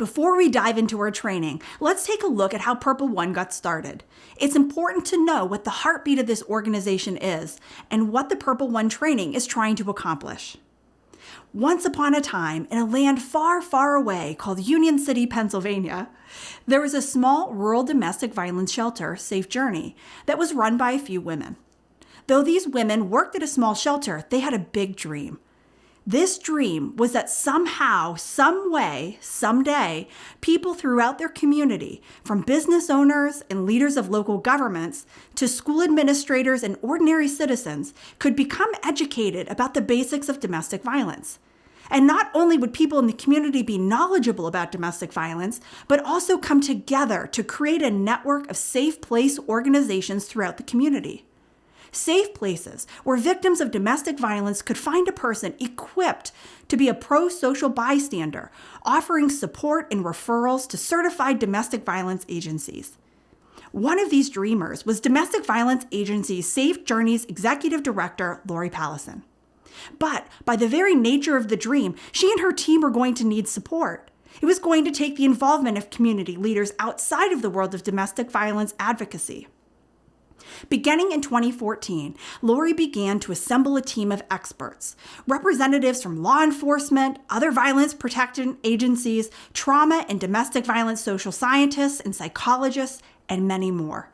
Before we dive into our training, let's take a look at how Purple One got started. It's important to know what the heartbeat of this organization is and what the Purple One training is trying to accomplish. Once upon a time, in a land far, far away called Union City, Pennsylvania, there was a small rural domestic violence shelter, Safe Journey, that was run by a few women. Though these women worked at a small shelter, they had a big dream. This dream was that somehow, some way, someday, people throughout their community, from business owners and leaders of local governments to school administrators and ordinary citizens, could become educated about the basics of domestic violence. And not only would people in the community be knowledgeable about domestic violence, but also come together to create a network of safe place organizations throughout the community. Safe places where victims of domestic violence could find a person equipped to be a pro-social bystander, offering support and referrals to certified domestic violence agencies. One of these dreamers was Domestic Violence Agency Safe Journey's executive director, Lori Pallison. But by the very nature of the dream, she and her team were going to need support. It was going to take the involvement of community leaders outside of the world of domestic violence advocacy. Beginning in 2014, Lori began to assemble a team of experts, representatives from law enforcement, other violence protection agencies, trauma and domestic violence social scientists and psychologists, and many more.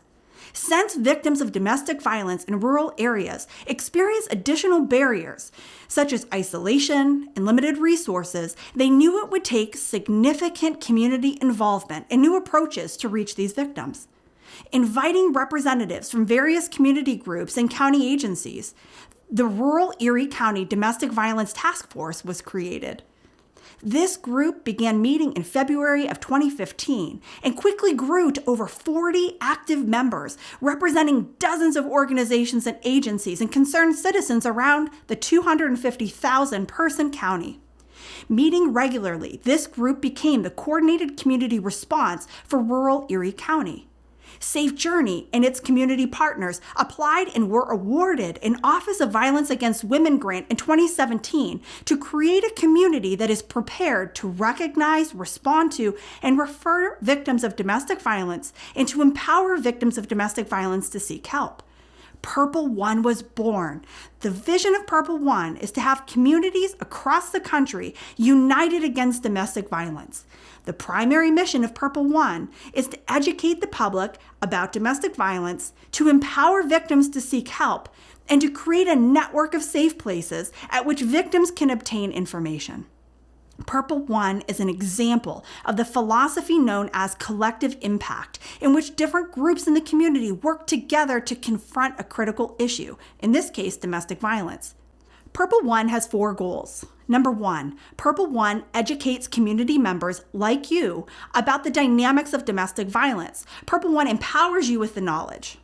Since victims of domestic violence in rural areas experience additional barriers, such as isolation and limited resources, they knew it would take significant community involvement and new approaches to reach these victims. Inviting representatives from various community groups and county agencies, the Rural Erie County Domestic Violence Task Force was created. This group began meeting in February of 2015 and quickly grew to over 40 active members, representing dozens of organizations and agencies and concerned citizens around the 250,000-person county. Meeting regularly, this group became the coordinated community response for rural Erie County. Safe Journey and its community partners applied and were awarded an Office of Violence Against Women grant in 2017 to create a community that is prepared to recognize, respond to, and refer victims of domestic violence and to empower victims of domestic violence to seek help. Purple One was born. The vision of Purple One is to have communities across the country united against domestic violence. The primary mission of Purple One is to educate the public about domestic violence, to empower victims to seek help, and to create a network of safe places at which victims can obtain information. Purple One is an example of the philosophy known as collective impact, in which different groups in the community work together to confront a critical issue, in this case, domestic violence. Purple One has 4 goals. Number 1, Purple One educates community members like you about the dynamics of domestic violence. Purple One empowers you with the knowledge.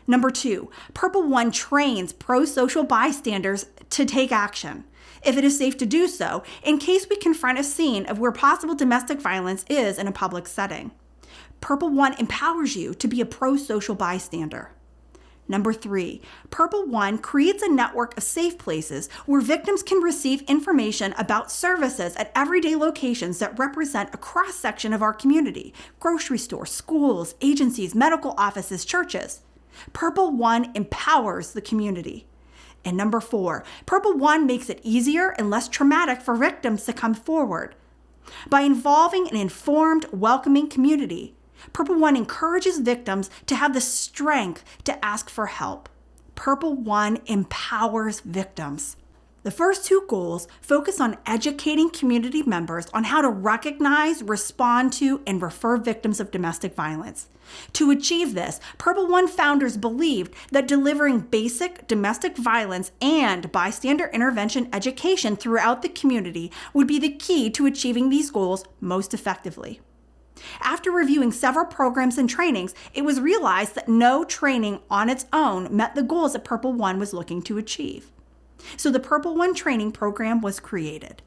Number 2, Purple One trains pro-social bystanders to take action, if it is safe to do so, in case we confront a scene of where possible domestic violence is in a public setting. Purple One empowers you to be a pro-social bystander. Number 3, Purple One creates a network of safe places where victims can receive information about services at everyday locations that represent a cross-section of our community: grocery stores, schools, agencies, medical offices, churches. Purple One empowers the community. And number 4, Purple One makes it easier and less traumatic for victims to come forward. By involving an informed, welcoming community, Purple One encourages victims to have the strength to ask for help. Purple One empowers victims. The first 2 goals focus on educating community members on how to recognize, respond to, and refer victims of domestic violence. To achieve this, Purple One founders believed that delivering basic domestic violence and bystander intervention education throughout the community would be the key to achieving these goals most effectively. After reviewing several programs and trainings, it was realized that no training on its own met the goals that Purple One was looking to achieve. So the Purple One training program was created.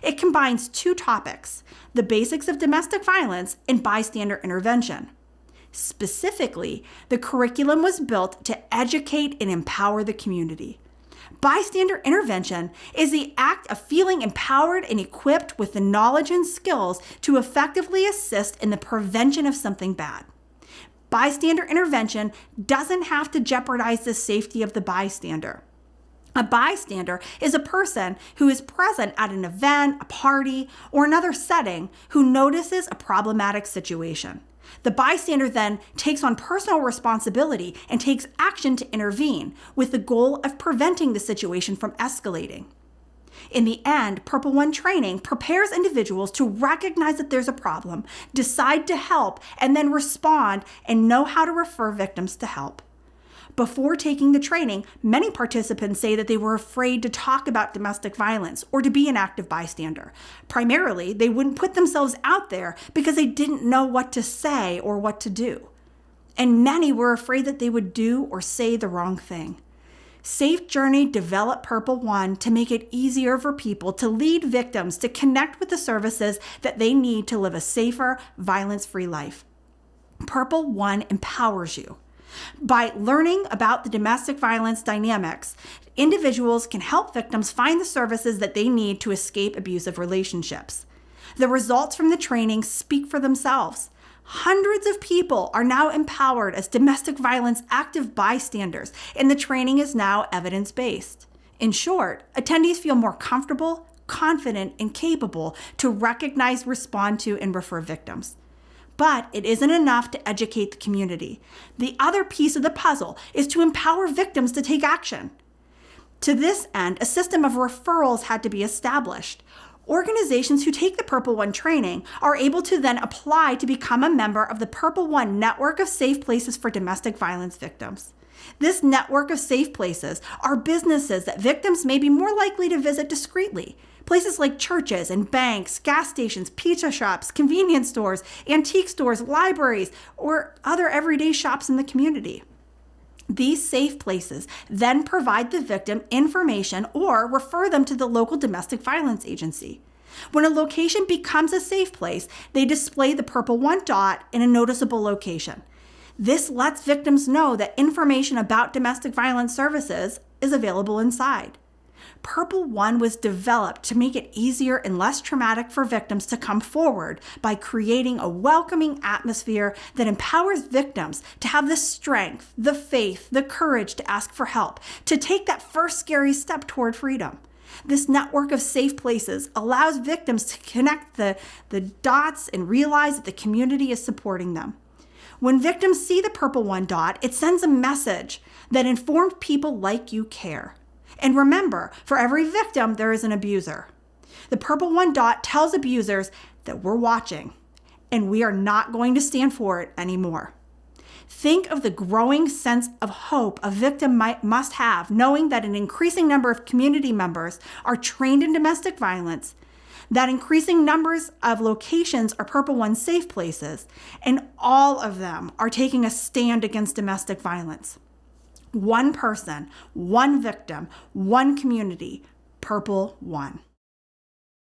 It combines 2 topics: the basics of domestic violence and bystander intervention. Specifically, the curriculum was built to educate and empower the community. Bystander intervention is the act of feeling empowered and equipped with the knowledge and skills to effectively assist in the prevention of something bad. Bystander intervention doesn't have to jeopardize the safety of the bystander. A bystander is a person who is present at an event, a party, or another setting who notices a problematic situation. The bystander then takes on personal responsibility and takes action to intervene with the goal of preventing the situation from escalating. In the end, Purple One training prepares individuals to recognize that there's a problem, decide to help, and then respond and know how to refer victims to help. Before taking the training, many participants say that they were afraid to talk about domestic violence or to be an active bystander. Primarily, they wouldn't put themselves out there because they didn't know what to say or what to do. And many were afraid that they would do or say the wrong thing. Safe Journey developed Purple One to make it easier for people to lead victims to connect with the services that they need to live a safer, violence-free life. Purple One empowers you. By learning about the domestic violence dynamics, individuals can help victims find the services that they need to escape abusive relationships. The results from the training speak for themselves. Hundreds of people are now empowered as domestic violence active bystanders, and the training is now evidence-based. In short, attendees feel more comfortable, confident, and capable to recognize, respond to, and refer victims. But it isn't enough to educate the community. The other piece of the puzzle is to empower victims to take action. To this end, a system of referrals had to be established. Organizations who take the Purple One training are able to then apply to become a member of the Purple One network of safe places for domestic violence victims. This network of safe places are businesses that victims may be more likely to visit discreetly. Places like churches and banks, gas stations, pizza shops, convenience stores, antique stores, libraries, or other everyday shops in the community. These safe places then provide the victim information or refer them to the local domestic violence agency. When a location becomes a safe place, they display the Purple One dot in a noticeable location. This lets victims know that information about domestic violence services is available inside. Purple One was developed to make it easier and less traumatic for victims to come forward by creating a welcoming atmosphere that empowers victims to have the strength, the faith, the courage to ask for help, to take that first scary step toward freedom. This network of safe places allows victims to connect the dots and realize that the community is supporting them. When victims see the Purple One dot, it sends a message that informed people like you care. And remember, for every victim, there is an abuser. The Purple One dot tells abusers that we're watching, and we are not going to stand for it anymore. Think of the growing sense of hope a victim must have, knowing that an increasing number of community members are trained in domestic violence, that increasing numbers of locations are Purple One safe places, and all of them are taking a stand against domestic violence. One person, one victim, one community, Purple One.